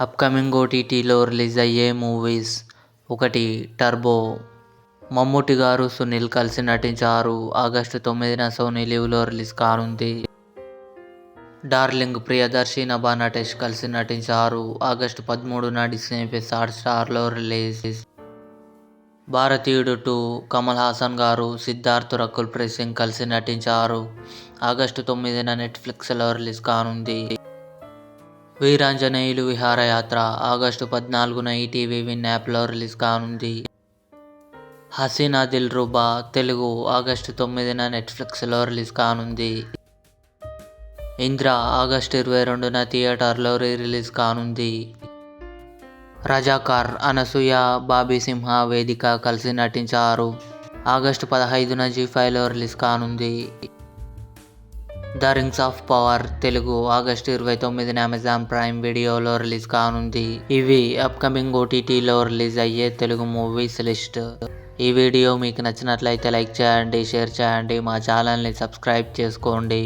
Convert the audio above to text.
Upcoming ఓటీటీలో release అయ్యే movies: 1. Turbo. Mammootty గారు, సునీల్ కలిసి నటించారు. ఆగస్టు 9న సోనీ లివ్లో రిలీజ్ కానుంది. డార్లింగ్. ప్రియదర్శి, నభా నటేష్ కలిసి నటించారు. ఆగస్టు 13న డిస్నీ+ హాట్‌స్టార్లో రిలీజ్. భారతీయుడు 2. కమల్ హాసన్ గారు, సిద్ధార్థ్, రకుల్ ప్రీత్ సింగ్ కలిసి నటించారు. ఆగస్టు 9న నెట్‌ఫ్లిక్స్లో రిలీజ్ కానుంది. వీరాంజనేయులు విహారయాత్ర. ఆగస్టు 14న ఈటీవీ విన్ యాప్లో రిలీజ్ కానుంది. హసీనా దిల్రుబా తెలుగు. ఆగస్టు 9న నెట్‌ఫ్లిక్స్లో రిలీజ్ కానుంది. ఇంద్ర. ఆగస్టు 22న థియేటర్లో రిలీజ్ కానుంది. రజాకార్. అనసూయ, బాబీ సింహ, వేదిక కలిసి నటించారు. ఆగస్టు 15న జీ5లో రిలీజ్ కానుంది. The rings of power Telugu. ఆగస్టు 29న అమెజాన్ ప్రైమ్ వీడియోలో రిలీజ్ కానుంది. ఇవి అప్కమింగ్ ఓటీటీలో రిలీజ్ అయ్యే తెలుగు మూవీస్ లిస్ట్. ఈ వీడియో మీకు నచ్చినట్లయితే లైక్ చేయండి, షేర్ చేయండి, మా ఛానల్ని సబ్స్క్రైబ్ చేసుకోండి.